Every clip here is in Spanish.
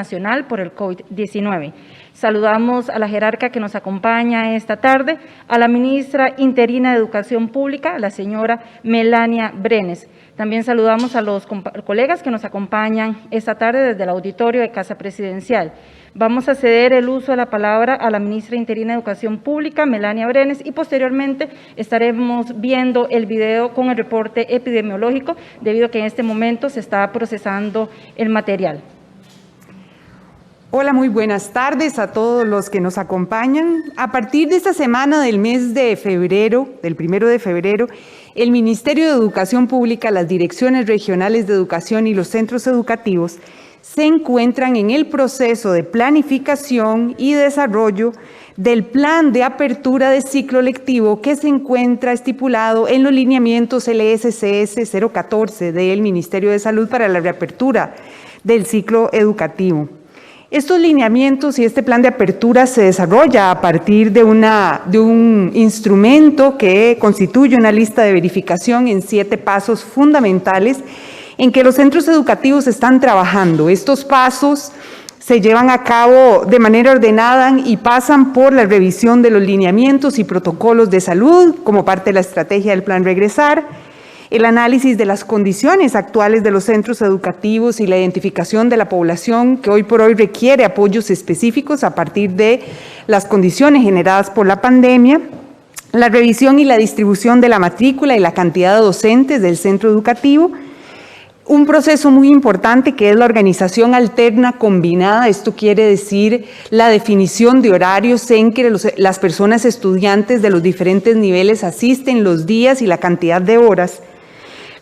nacional por el COVID-19. Saludamos a la jerarca que nos acompaña esta tarde, a la ministra interina de Educación Pública, la señora Melania Brenes. También saludamos a los colegas que nos acompañan esta tarde desde el auditorio de Casa Presidencial. Vamos a ceder el uso de la palabra a la ministra interina de Educación Pública, Melania Brenes, y posteriormente estaremos viendo el video con el reporte epidemiológico, debido a que en este momento se está procesando el material. Hola, muy buenas tardes a todos los que nos acompañan. A partir de esta semana del mes de febrero, del 1 de febrero, el Ministerio de Educación Pública, las direcciones regionales de educación y los centros educativos se encuentran en el proceso de planificación y desarrollo del plan de apertura de ciclo lectivo que se encuentra estipulado en los lineamientos LSCS 014 del Ministerio de Salud para la reapertura del ciclo educativo. Estos lineamientos y este plan de apertura se desarrolla a partir de un instrumento que constituye una lista de verificación en 7 pasos fundamentales en que los centros educativos están trabajando. Estos pasos se llevan a cabo de manera ordenada y pasan por la revisión de los lineamientos y protocolos de salud como parte de la estrategia del Plan Regresar, el análisis de las condiciones actuales de los centros educativos y la identificación de la población que hoy por hoy requiere apoyos específicos a partir de las condiciones generadas por la pandemia, la revisión y la distribución de la matrícula y la cantidad de docentes del centro educativo, un proceso muy importante que es la organización alterna combinada. Esto quiere decir la definición de horarios en que las personas estudiantes de los diferentes niveles asisten, los días y la cantidad de horas.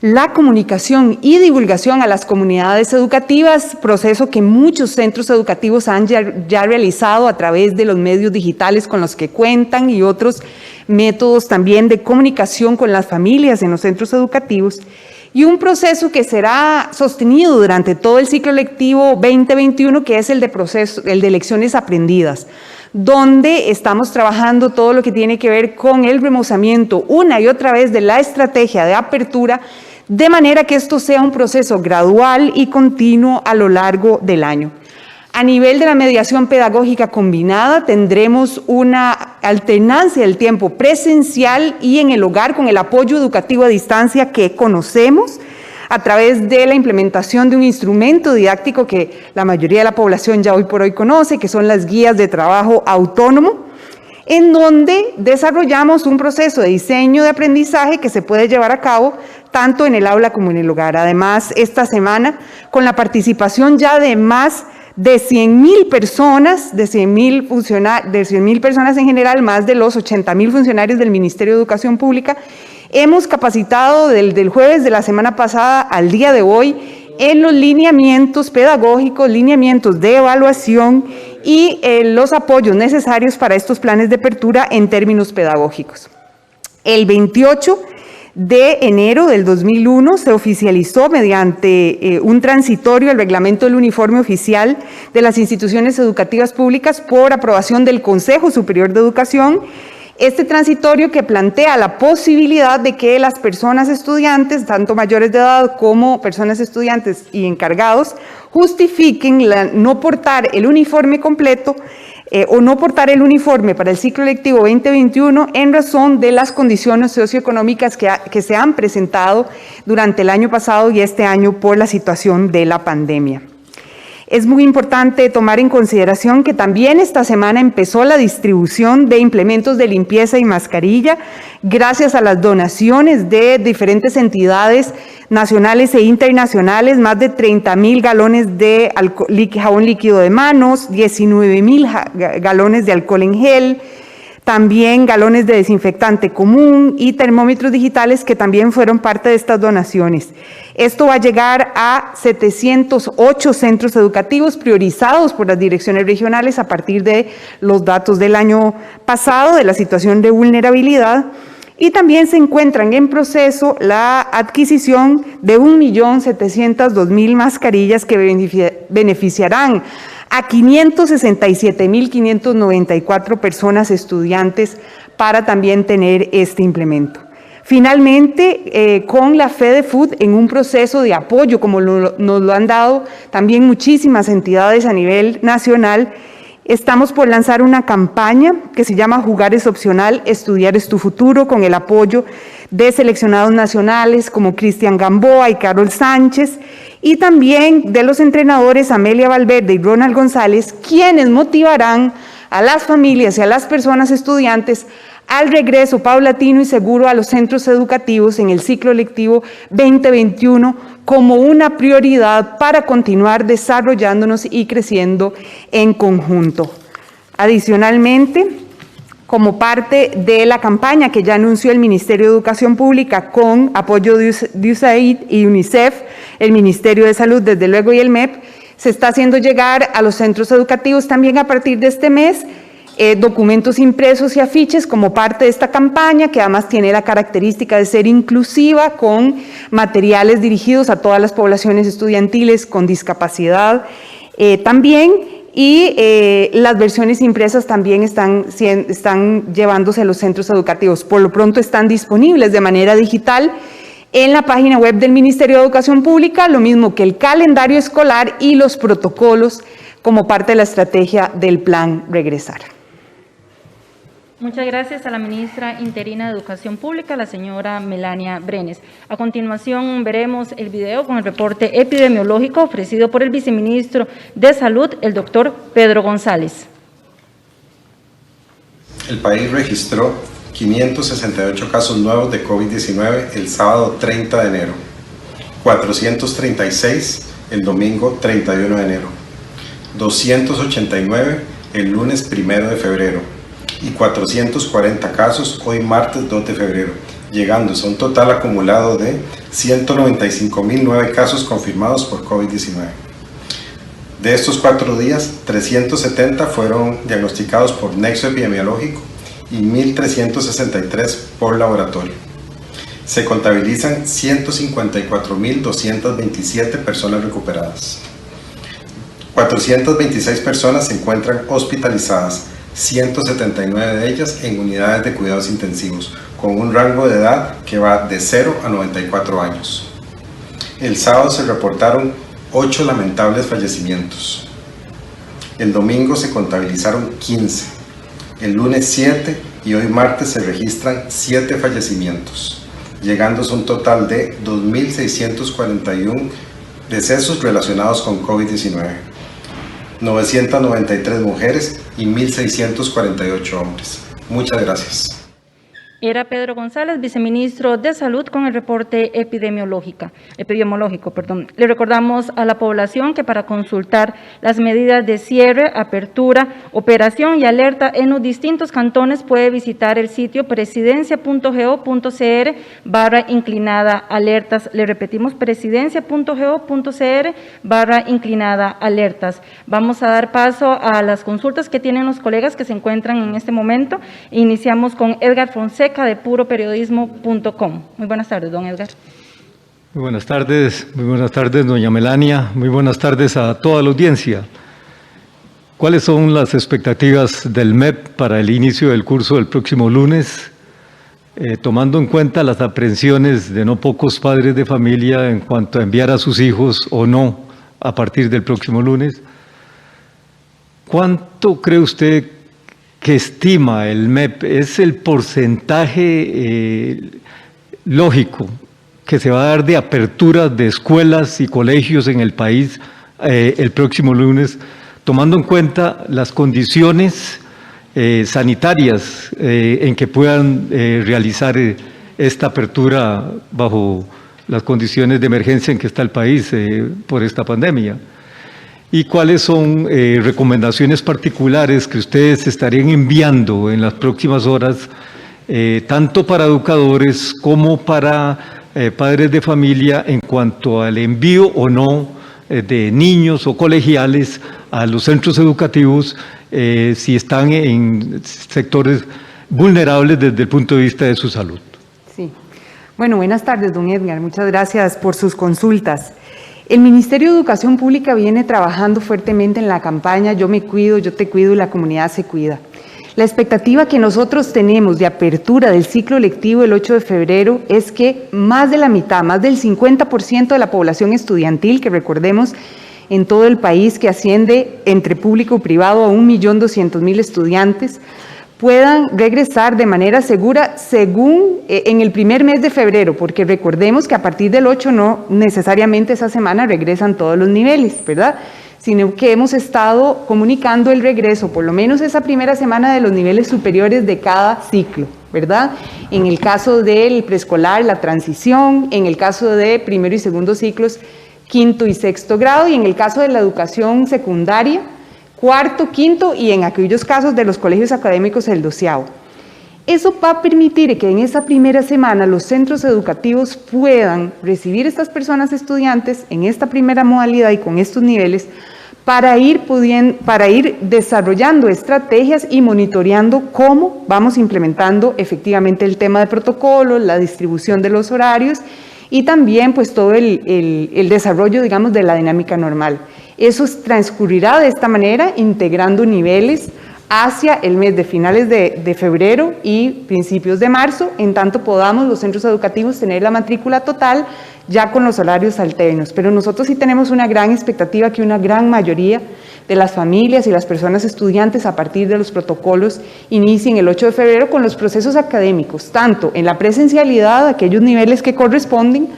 La comunicación y divulgación a las comunidades educativas, proceso que muchos centros educativos han ya realizado a través de los medios digitales con los que cuentan y otros métodos también de comunicación con las familias en los centros educativos. Y un proceso que será sostenido durante todo el ciclo lectivo 2021, que es el de lecciones aprendidas, donde estamos trabajando todo lo que tiene que ver con el remozamiento una y otra vez de la estrategia de apertura, de manera que esto sea un proceso gradual y continuo a lo largo del año. A nivel de la mediación pedagógica combinada, tendremos una alternancia del tiempo presencial y en el hogar con el apoyo educativo a distancia que conocemos a través de la implementación de un instrumento didáctico que la mayoría de la población ya hoy por hoy conoce, que son las guías de trabajo autónomo, en donde desarrollamos un proceso de diseño de aprendizaje que se puede llevar a cabo tanto en el aula como en el hogar. Además, esta semana, con la participación ya de más de 100,000 personas, de 100,000 personas en general, más de los 80,000 funcionarios del Ministerio de Educación Pública, hemos capacitado del jueves de la semana pasada al día de hoy en los lineamientos pedagógicos, lineamientos de evaluación y los apoyos necesarios para estos planes de apertura en términos pedagógicos. El 28 de enero del 2001 se oficializó mediante un transitorio el reglamento del uniforme oficial de las instituciones educativas públicas por aprobación del Consejo Superior de Educación. Este transitorio que plantea la posibilidad de que las personas estudiantes, tanto mayores de edad como personas estudiantes y encargados, justifiquen no portar el uniforme completo o no portar el uniforme para el ciclo lectivo 2021 en razón de las condiciones socioeconómicas que se han presentado durante el año pasado y este año por la situación de la pandemia. Es muy importante tomar en consideración que también esta semana empezó la distribución de implementos de limpieza y mascarilla gracias a las donaciones de diferentes entidades nacionales e internacionales, más de 30,000 galones de jabón líquido de manos, 19,000 galones de alcohol en gel, también galones de desinfectante común y termómetros digitales que también fueron parte de estas donaciones. Esto va a llegar a 708 centros educativos priorizados por las direcciones regionales a partir de los datos del año pasado, de la situación de vulnerabilidad, y también se encuentran en proceso la adquisición de 1.702.000 mascarillas que beneficiarán a 567.594 personas estudiantes para también tener este implemento. Finalmente, con la FEDEFUT en un proceso de apoyo, como nos lo han dado también muchísimas entidades a nivel nacional, estamos por lanzar una campaña que se llama Jugar es opcional, estudiar es tu futuro, con el apoyo de seleccionados nacionales como Cristian Gamboa y Carol Sánchez, y también de los entrenadores Amelia Valverde y Ronald González, quienes motivarán a las familias y a las personas estudiantes al regreso paulatino y seguro a los centros educativos en el ciclo lectivo 2021 como una prioridad para continuar desarrollándonos y creciendo en conjunto. Adicionalmente, como parte de la campaña que ya anunció el Ministerio de Educación Pública con apoyo de USAID y UNICEF, el Ministerio de Salud, desde luego, y el MEP, se está haciendo llegar a los centros educativos también a partir de este mes documentos impresos y afiches como parte de esta campaña, que además tiene la característica de ser inclusiva, con materiales dirigidos a todas las poblaciones estudiantiles con discapacidad también, y las versiones impresas también están llevándose a los centros educativos. Por lo pronto están disponibles de manera digital en la página web del Ministerio de Educación Pública, lo mismo que el calendario escolar y los protocolos como parte de la estrategia del Plan Regresar. Muchas gracias a la ministra interina de Educación Pública, la señora Melania Brenes. A continuación veremos el video con el reporte epidemiológico ofrecido por el viceministro de Salud, el doctor Pedro González. El país registró 568 casos nuevos de COVID-19 el sábado 30 de enero, 436 el domingo 31 de enero, 289 el lunes 1 de febrero, y 440 casos hoy martes 2 de febrero, llegándose a un total acumulado de 195.009 casos confirmados por COVID-19. De estos 4 días, 370 fueron diagnosticados por nexo epidemiológico y 1.363 por laboratorio. Se contabilizan 154.227 personas recuperadas. 426 personas se encuentran hospitalizadas, 179 de ellas en unidades de cuidados intensivos, con un rango de edad que va de 0 a 94 años. El sábado se reportaron 8 lamentables fallecimientos. El domingo se contabilizaron 15. El lunes 7 y hoy martes se registran 7 fallecimientos, llegándose a un total de 2.641 decesos relacionados con COVID-19. 993 mujeres y 1.648 hombres. Muchas gracias. Era Pedro González, viceministro de Salud, con el reporte epidemiológico. Le recordamos a la población que para consultar las medidas de cierre, apertura, operación y alerta en los distintos cantones puede visitar el sitio presidencia.go.cr/inclinada-alertas. Le repetimos, presidencia.go.cr/inclinada-alertas. Vamos a dar paso a las consultas que tienen los colegas que se encuentran en este momento. Iniciamos con Edgar Fonseca de puroperiodismo.com. Muy buenas tardes, don Edgar. Muy buenas tardes, doña Melania, muy buenas tardes a toda la audiencia. ¿Cuáles son las expectativas del MEP para el inicio del curso del próximo lunes? Tomando en cuenta las aprehensiones de no pocos padres de familia en cuanto a enviar a sus hijos o no a partir del próximo lunes, ¿cuánto cree usted que estima el MEP es el porcentaje lógico que se va a dar de apertura de escuelas y colegios en el país el próximo lunes, tomando en cuenta las condiciones sanitarias en que puedan realizar esta apertura bajo las condiciones de emergencia en que está el país por esta pandemia? ¿Y cuáles son recomendaciones particulares que ustedes estarían enviando en las próximas horas, tanto para educadores como para padres de familia, en cuanto al envío o no de niños o colegiales a los centros educativos si están en sectores vulnerables desde el punto de vista de su salud? Sí. Bueno, buenas tardes, don Edgar. Muchas gracias por sus consultas. El Ministerio de Educación Pública viene trabajando fuertemente en la campaña Yo me cuido, yo te cuido y la comunidad se cuida. La expectativa que nosotros tenemos de apertura del ciclo lectivo el 8 de febrero es que más de la mitad, más del 50% de la población estudiantil, que recordemos en todo el país que asciende entre público y privado a 1.200.000 estudiantes, puedan regresar de manera segura en el primer mes de febrero, porque recordemos que a partir del 8 no necesariamente esa semana regresan todos los niveles, ¿verdad? Sino que hemos estado comunicando el regreso, por lo menos esa primera semana, de los niveles superiores de cada ciclo, ¿verdad? En el caso del preescolar, la transición; en el caso de primero y segundo ciclos, quinto y sexto grado; y en el caso de la educación secundaria, cuarto, quinto, y en aquellos casos de los colegios académicos, el 12º. Eso va a permitir que en esa primera semana los centros educativos puedan recibir a estas personas estudiantes en esta primera modalidad y con estos niveles, para ir desarrollando estrategias y monitoreando cómo vamos implementando efectivamente el tema de protocolos, la distribución de los horarios y también pues todo el desarrollo, digamos, de la dinámica normal. Eso transcurrirá de esta manera, integrando niveles hacia el mes de finales de febrero y principios de marzo, en tanto podamos los centros educativos tener la matrícula total ya con los horarios alternos. Pero nosotros sí tenemos una gran expectativa que una gran mayoría de las familias y las personas estudiantes, a partir de los protocolos, inicien el 8 de febrero con los procesos académicos, tanto en la presencialidad, aquellos niveles que corresponden,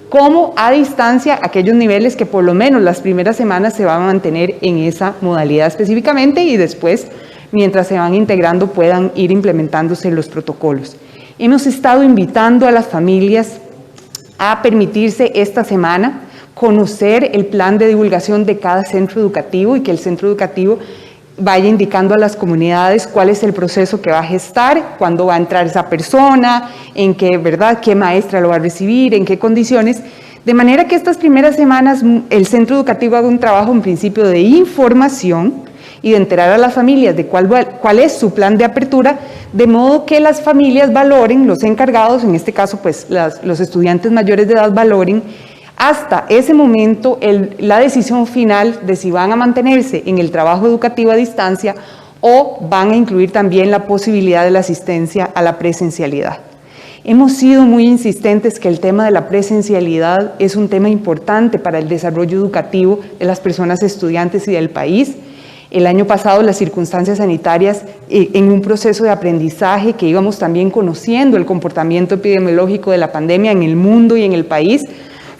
como a distancia, aquellos niveles que por lo menos las primeras semanas se van a mantener en esa modalidad específicamente, y después, mientras se van integrando, puedan ir implementándose los protocolos. Hemos estado invitando a las familias a permitirse esta semana conocer el plan de divulgación de cada centro educativo, y que el centro educativo vaya indicando a las comunidades cuál es el proceso que va a gestar, cuándo va a entrar esa persona, en qué, ¿verdad?, qué maestra lo va a recibir, en qué condiciones, de manera que estas primeras semanas el centro educativo haga un trabajo en principio de información y de enterar a las familias de cuál es su plan de apertura, de modo que las familias valoren, los encargados, en este caso pues los estudiantes mayores de edad, valoren hasta ese momento la decisión final de si van a mantenerse en el trabajo educativo a distancia o van a incluir también la posibilidad de la asistencia a la presencialidad. Hemos sido muy insistentes que el tema de la presencialidad es un tema importante para el desarrollo educativo de las personas estudiantes y del país. El año pasado las circunstancias sanitarias, en un proceso de aprendizaje que íbamos también conociendo el comportamiento epidemiológico de la pandemia en el mundo y en el país,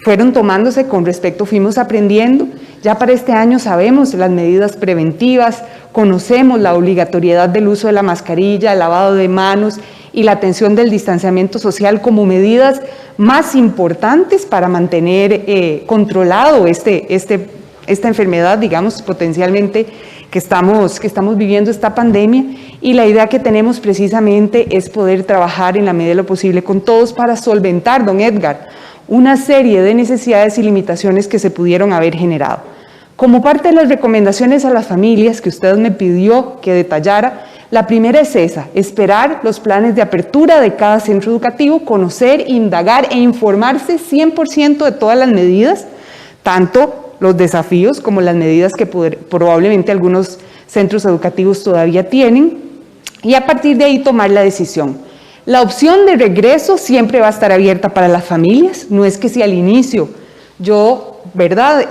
fueron tomándose con respecto, fuimos aprendiendo. Ya para este año sabemos las medidas preventivas, conocemos la obligatoriedad del uso de la mascarilla, el lavado de manos y la atención del distanciamiento social como medidas más importantes para mantener controlado esta enfermedad, digamos, potencialmente que estamos viviendo esta pandemia, y la idea que tenemos precisamente es poder trabajar en la medida de lo posible con todos para solventar, don Edgar, una serie de necesidades y limitaciones que se pudieron haber generado. Como parte de las recomendaciones a las familias que usted me pidió que detallara, la primera es esa: esperar los planes de apertura de cada centro educativo, conocer, indagar e informarse 100% de todas las medidas, tanto los desafíos como las medidas que probablemente algunos centros educativos todavía tienen, y a partir de ahí tomar la decisión. La opción de regreso siempre va a estar abierta para las familias. No es que si al inicio yo, ¿verdad?,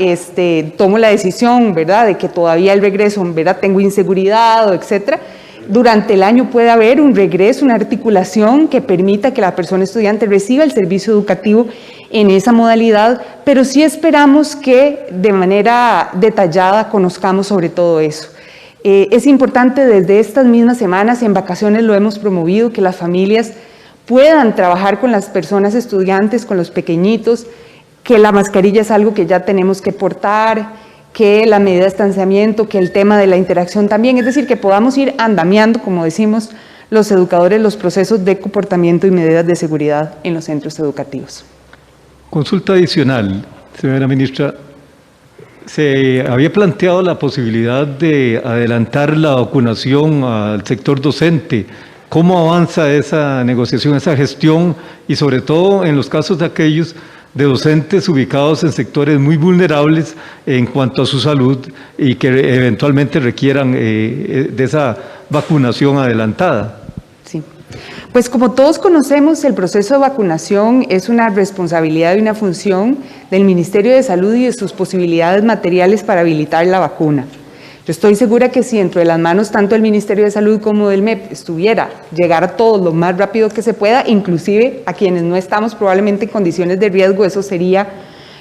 tomo la decisión, ¿verdad?, de que todavía el regreso, ¿verdad?, tengo inseguridad, etcétera. Durante el año puede haber un regreso, una articulación que permita que la persona estudiante reciba el servicio educativo en esa modalidad, pero sí esperamos que de manera detallada conozcamos sobre todo eso. Es importante, desde estas mismas semanas, en vacaciones lo hemos promovido, que las familias puedan trabajar con las personas estudiantes, con los pequeñitos, que la mascarilla es algo que ya tenemos que portar, que la medida de distanciamiento, que el tema de la interacción también, es decir, que podamos ir andamiando, como decimos los educadores, los procesos de comportamiento y medidas de seguridad en los centros educativos. Consulta adicional, señora ministra. Se había planteado la posibilidad de adelantar la vacunación al sector docente. ¿Cómo avanza esa negociación, esa gestión, y sobre todo en los casos de aquellos de docentes ubicados en sectores muy vulnerables en cuanto a su salud y que eventualmente requieran de esa vacunación adelantada. Sí. Pues como todos conocemos, el proceso de vacunación es una responsabilidad y una función del Ministerio de Salud y de sus posibilidades materiales para habilitar la vacuna. Yo estoy segura que si dentro de las manos tanto del Ministerio de Salud como del MEP estuviera llegar a todos lo más rápido que se pueda, inclusive a quienes no estamos probablemente en condiciones de riesgo, eso sería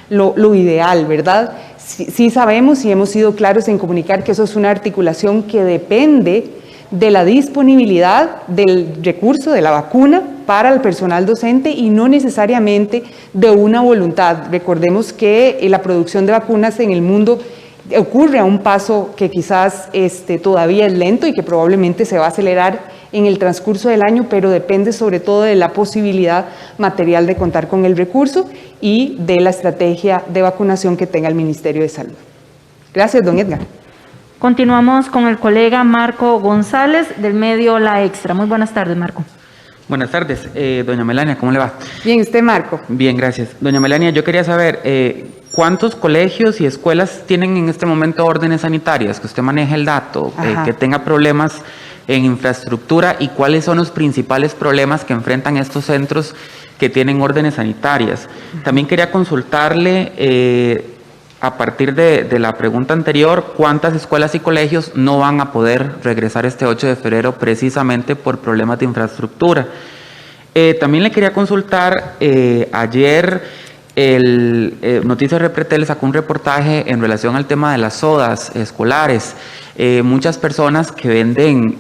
lo ideal, ¿verdad? Sí sabemos y hemos sido claros en comunicar que eso es una articulación que depende de la disponibilidad del recurso de la vacuna para el personal docente y no necesariamente de una voluntad. Recordemos que la producción de vacunas en el mundo ocurre a un paso que quizás todavía es lento y que probablemente se va a acelerar en el transcurso del año, pero depende sobre todo de la posibilidad material de contar con el recurso y de la estrategia de vacunación que tenga el Ministerio de Salud. Gracias, don Edgar. Continuamos con el colega Marco González del medio La Extra. Muy buenas tardes, Marco. Buenas tardes, doña Melania, ¿cómo le va? Bien, ¿usted, Marco? Bien, gracias. Doña Melania, yo quería saber, ¿cuántos colegios y escuelas tienen en este momento órdenes sanitarias? Que usted maneje el dato, que tenga problemas en infraestructura y cuáles son los principales problemas que enfrentan estos centros que tienen órdenes sanitarias. También quería consultarle, a partir de la pregunta anterior, ¿cuántas escuelas y colegios no van a poder regresar este 8 de febrero precisamente por problemas de infraestructura? También le quería consultar, ayer Noticias Repretel sacó un reportaje en relación al tema de las sodas escolares. Muchas personas que venden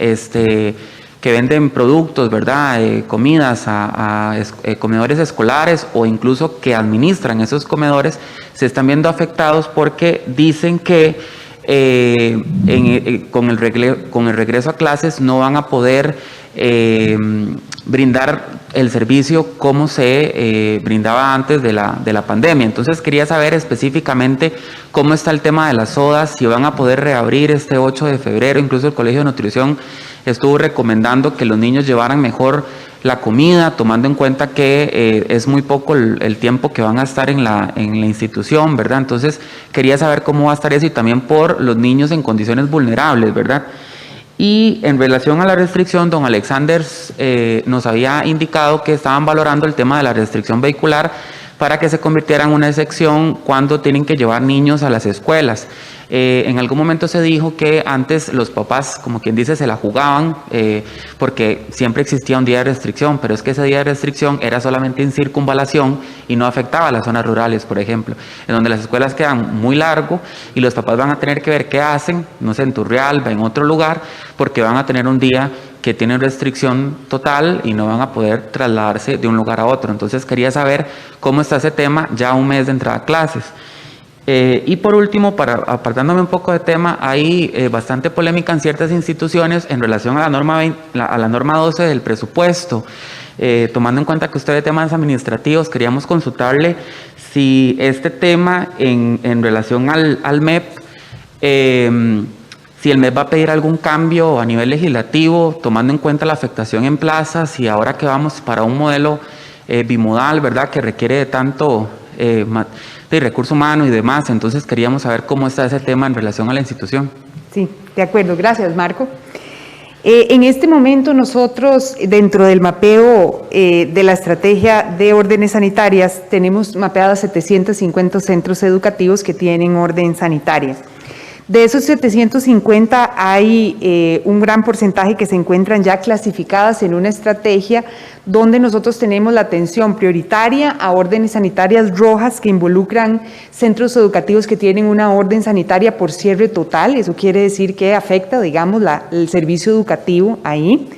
productos, ¿verdad? Comidas a comedores escolares o incluso que administran esos comedores, se están viendo afectados porque dicen que con el regreso a clases no van a poder brindar el servicio como se brindaba antes de la pandemia. Entonces quería saber específicamente cómo está el tema de las sodas, si van a poder reabrir este 8 de febrero. Incluso el Colegio de Nutrición estuvo recomendando que los niños llevaran mejor la comida, tomando en cuenta que es muy poco el tiempo que van a estar en la institución, ¿verdad? Entonces quería saber cómo va a estar eso y también por los niños en condiciones vulnerables, ¿verdad? Y en relación a la restricción, don Alexander nos había indicado que estaban valorando el tema de la restricción vehicular para que se convirtiera en una excepción cuando tienen que llevar niños a las escuelas. En algún momento se dijo que antes los papás, como quien dice, se la jugaban porque siempre existía un día de restricción, pero es que ese día de restricción era solamente en circunvalación y no afectaba a las zonas rurales, por ejemplo, en donde las escuelas quedan muy largo y los papás van a tener que ver qué hacen, no sé, en Turrialba, en otro lugar, porque van a tener un día que tienen restricción total y no van a poder trasladarse de un lugar a otro. Entonces quería saber cómo está ese tema ya a un mes de entrada a clases. Y por último, apartándome un poco de tema, hay bastante polémica en ciertas instituciones en relación a la norma 12 del presupuesto. Tomando en cuenta que usted de temas administrativos, queríamos consultarle si este tema en relación al MEP, si el MEP va a pedir algún cambio a nivel legislativo, tomando en cuenta la afectación en plazas y ahora que vamos para un modelo bimodal, ¿verdad?, que requiere de tanto de recurso humano y demás. Entonces queríamos saber cómo está ese tema en relación a la institución. Sí, de acuerdo. Gracias, Marco. En este momento nosotros, dentro del mapeo de la estrategia de órdenes sanitarias, tenemos mapeadas 750 centros educativos que tienen orden sanitaria. De esos 750 hay un gran porcentaje que se encuentran ya clasificadas en una estrategia donde nosotros tenemos la atención prioritaria a órdenes sanitarias rojas que involucran centros educativos que tienen una orden sanitaria por cierre total. Eso quiere decir que afecta, digamos, el servicio educativo ahí.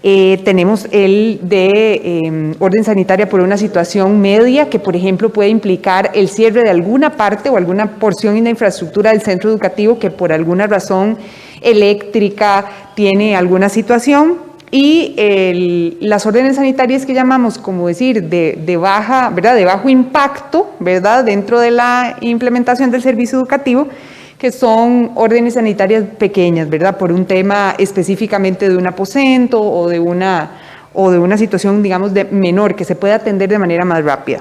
Tenemos el de orden sanitaria por una situación media que, por ejemplo, puede implicar el cierre de alguna parte o alguna porción de la infraestructura del centro educativo que por alguna razón eléctrica tiene alguna situación. Y las órdenes sanitarias que llamamos, como decir, de baja, ¿verdad?, de bajo impacto, ¿verdad?, dentro de la implementación del servicio educativo, que son órdenes sanitarias pequeñas, ¿verdad?, por un tema específicamente de un aposento o de una situación, digamos, menor, que se puede atender de manera más rápida.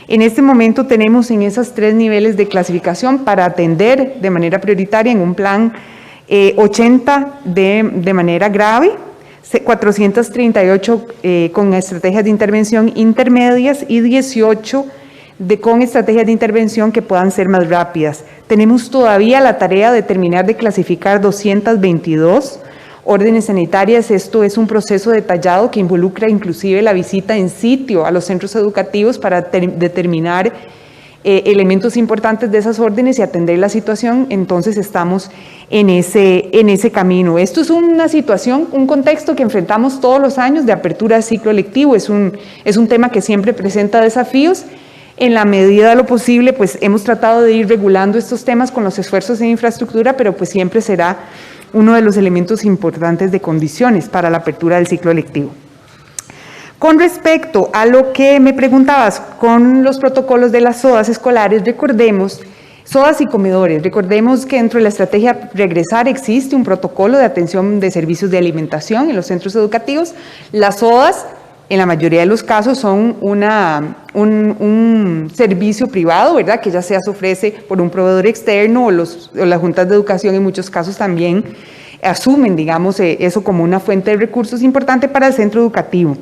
En este momento tenemos en esos 3 niveles de clasificación para atender de manera prioritaria en un plan 80 de manera grave, 438 con estrategias de intervención intermedias y 18 con estrategias de intervención que puedan ser más rápidas. Tenemos todavía la tarea de terminar de clasificar 222 órdenes sanitarias. Esto es un proceso detallado que involucra inclusive la visita en sitio a los centros educativos para determinar elementos importantes de esas órdenes y atender la situación. Entonces estamos en ese camino. Esto es una situación, un contexto que enfrentamos todos los años de apertura de ciclo lectivo. Es un tema que siempre presenta desafíos. En la medida de lo posible, pues hemos tratado de ir regulando estos temas con los esfuerzos en infraestructura, pero pues siempre será uno de los elementos importantes de condiciones para la apertura del ciclo lectivo. Con respecto a lo que me preguntabas con los protocolos de las SOAS escolares, recordemos, SOAS y comedores, recordemos que dentro de la estrategia Regresar existe un protocolo de atención de servicios de alimentación en los centros educativos. Las SOAS, en la mayoría de los casos, son un servicio privado, ¿verdad?, que ya sea se ofrece por un proveedor externo o las juntas de educación en muchos casos también asumen, digamos, eso como una fuente de recursos importante para el centro educativo.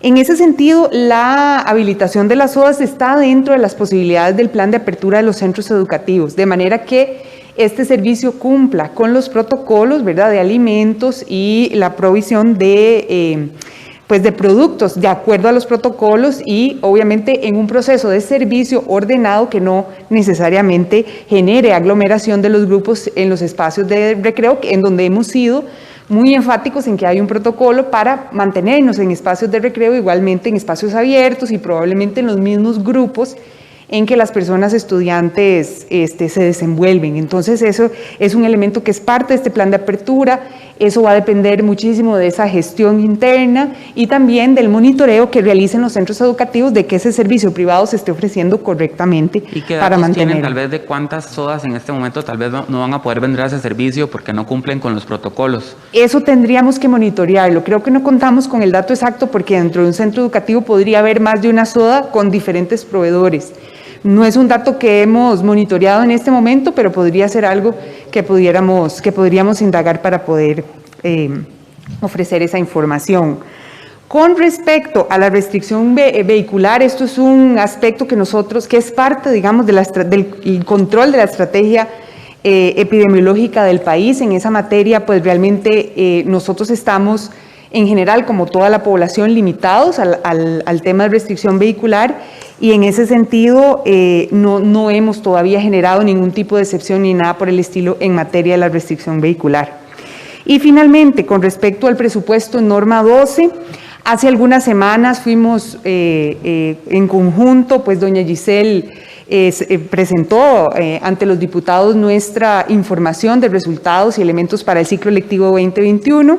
En ese sentido, la habilitación de las SOAS está dentro de las posibilidades del plan de apertura de los centros educativos, de manera que este servicio cumpla con los protocolos, ¿verdad?, de alimentos y la provisión de productos de acuerdo a los protocolos y obviamente en un proceso de servicio ordenado que no necesariamente genere aglomeración de los grupos en los espacios de recreo, en donde hemos sido muy enfáticos en que hay un protocolo para mantenernos en espacios de recreo, igualmente en espacios abiertos y probablemente en los mismos grupos en que las personas estudiantes se desenvuelven. Entonces eso es un elemento que es parte de este plan de apertura. Eso va a depender muchísimo de esa gestión interna y también del monitoreo que realicen los centros educativos de que ese servicio privado se esté ofreciendo correctamente ¿Y qué para datos mantener. tienen tal vez de cuántas SOAS en este momento tal vez no van a poder vender ese servicio porque no cumplen con los protocolos? Eso tendríamos que monitorearlo. Creo que no contamos con el dato exacto porque dentro de un centro educativo podría haber más de una SOA con diferentes proveedores. No es un dato que hemos monitoreado en este momento, pero podría ser algo que podríamos indagar para poder ofrecer esa información. Con respecto a la restricción vehicular, esto es un aspecto que es parte, digamos, del control de la estrategia epidemiológica del país. En esa materia, pues realmente nosotros estamos, en general, como toda la población, limitados al tema de restricción vehicular y en ese sentido no hemos todavía generado ningún tipo de excepción ni nada por el estilo en materia de la restricción vehicular. Y finalmente, con respecto al presupuesto en norma 12, hace algunas semanas fuimos en conjunto, pues doña Giselle presentó ante los diputados nuestra información de resultados y elementos para el ciclo lectivo 2021.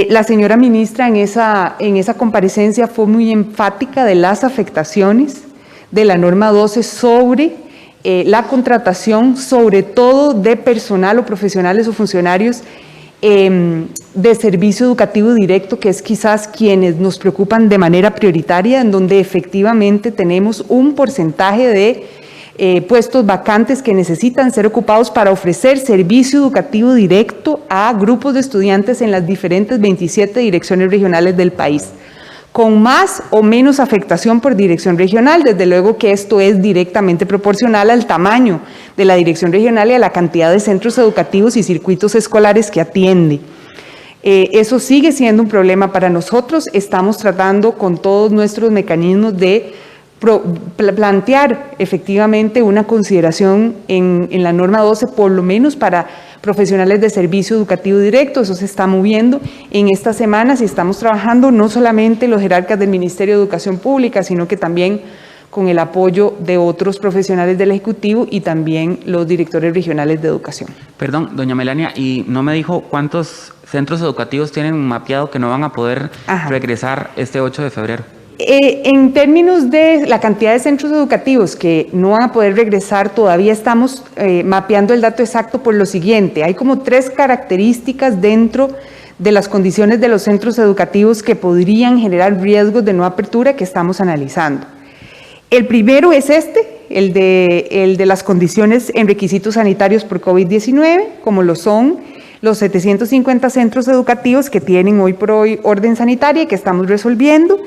La señora ministra en esa comparecencia fue muy enfática de las afectaciones de la norma 12 sobre la contratación, sobre todo de personal o profesionales o funcionarios de servicio educativo directo, que es quizás quienes nos preocupan de manera prioritaria, en donde efectivamente tenemos un porcentaje de puestos vacantes que necesitan ser ocupados para ofrecer servicio educativo directo a grupos de estudiantes en las diferentes 27 direcciones regionales del país, con más o menos afectación por dirección regional. Desde luego que esto es directamente proporcional al tamaño de la dirección regional y a la cantidad de centros educativos y circuitos escolares que atiende. Eso sigue siendo un problema para nosotros. Estamos tratando con todos nuestros mecanismos de plantear efectivamente una consideración en la norma 12, por lo menos para profesionales de servicio educativo directo. Eso se está moviendo en estas semanas y estamos trabajando no solamente los jerarcas del Ministerio de Educación Pública, sino que también con el apoyo de otros profesionales del Ejecutivo y también los directores regionales de educación. Perdón, doña Melania, y no me dijo cuántos centros educativos tienen mapeado que no van a poder regresar este 8 de febrero. En términos de la cantidad de centros educativos que no van a poder regresar, todavía estamos mapeando el dato exacto por lo siguiente. Hay como 3 características dentro de las condiciones de los centros educativos que podrían generar riesgos de no apertura que estamos analizando. El primero es el de las condiciones en requisitos sanitarios por COVID-19, como lo son los 750 centros educativos que tienen hoy por hoy orden sanitaria y que estamos resolviendo,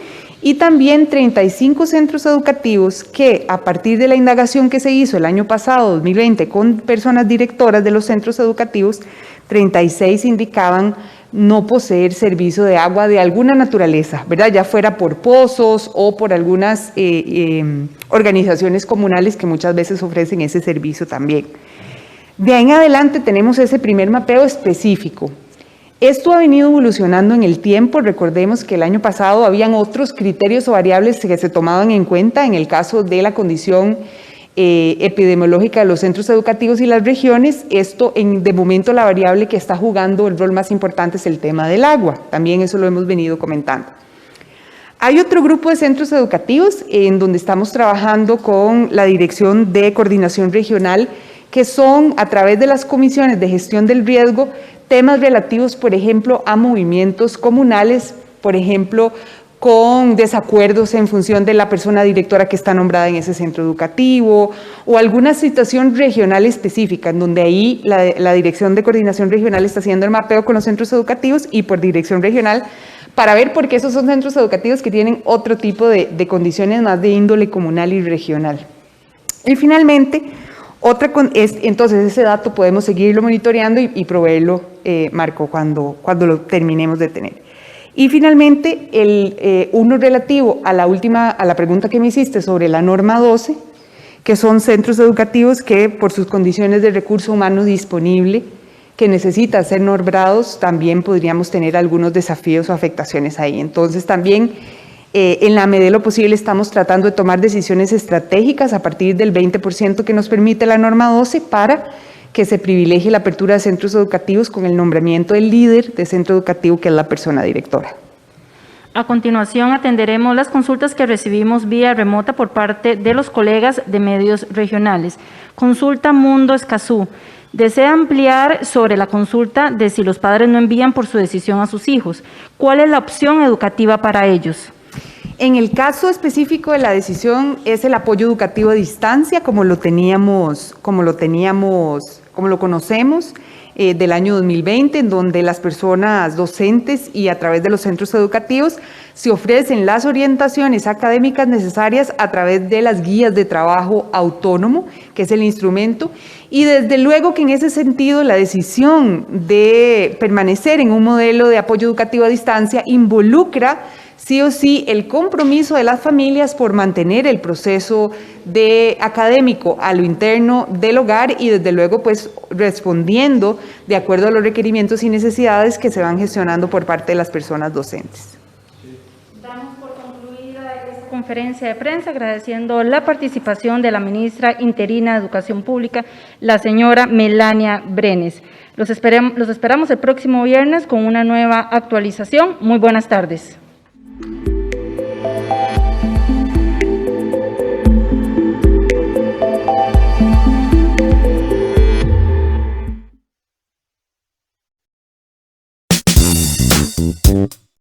y también 35 centros educativos que, a partir de la indagación que se hizo el año pasado, 2020, con personas directoras de los centros educativos, 36 indicaban no poseer servicio de agua de alguna naturaleza, ¿verdad? Ya fuera por pozos o por algunas organizaciones comunales que muchas veces ofrecen ese servicio también. De ahí en adelante tenemos ese primer mapeo específico. Esto ha venido evolucionando en el tiempo. Recordemos que el año pasado habían otros criterios o variables que se tomaban en cuenta en el caso de la condición epidemiológica de los centros educativos y las regiones. De momento la variable que está jugando el rol más importante es el tema del agua. También eso lo hemos venido comentando. Hay otro grupo de centros educativos en donde estamos trabajando con la Dirección de Coordinación Regional, que son, a través de las comisiones de gestión del riesgo, temas relativos, por ejemplo, a movimientos comunales, por ejemplo, con desacuerdos en función de la persona directora que está nombrada en ese centro educativo, o alguna situación regional específica, en donde ahí la Dirección de Coordinación Regional está haciendo el mapeo con los centros educativos y por dirección regional, para ver por qué esos son centros educativos que tienen otro tipo de condiciones más de índole comunal y regional. Y finalmente, entonces ese dato podemos seguirlo monitoreando y proveerlo, Marco, cuando lo terminemos de tener. Y finalmente, uno relativo a la pregunta que me hiciste sobre la norma 12, que son centros educativos que por sus condiciones de recurso humano disponible, que necesitan ser nombrados, también podríamos tener algunos desafíos o afectaciones ahí. Entonces también, en la medida de lo posible, estamos tratando de tomar decisiones estratégicas a partir del 20% que nos permite la norma 12 para que se privilegie la apertura de centros educativos con el nombramiento del líder de centro educativo, que es la persona directora. A continuación, atenderemos las consultas que recibimos vía remota por parte de los colegas de medios regionales. Consulta Mundo Escazú. Desea ampliar sobre la consulta de si los padres no envían por su decisión a sus hijos. ¿Cuál es la opción educativa para ellos? En el caso específico de la decisión es el apoyo educativo a distancia, como lo conocemos del año 2020, en donde las personas docentes y a través de los centros educativos se ofrecen las orientaciones académicas necesarias a través de las guías de trabajo autónomo, que es el instrumento, y desde luego que en ese sentido la decisión de permanecer en un modelo de apoyo educativo a distancia involucra sí o sí el compromiso de las familias por mantener el proceso académico a lo interno del hogar y desde luego pues respondiendo de acuerdo a los requerimientos y necesidades que se van gestionando por parte de las personas docentes. Damos por concluida esta conferencia de prensa agradeciendo la participación de la ministra interina de Educación Pública, la señora Melania Brenes. Los esperamos el próximo viernes con una nueva actualización. Muy buenas tardes.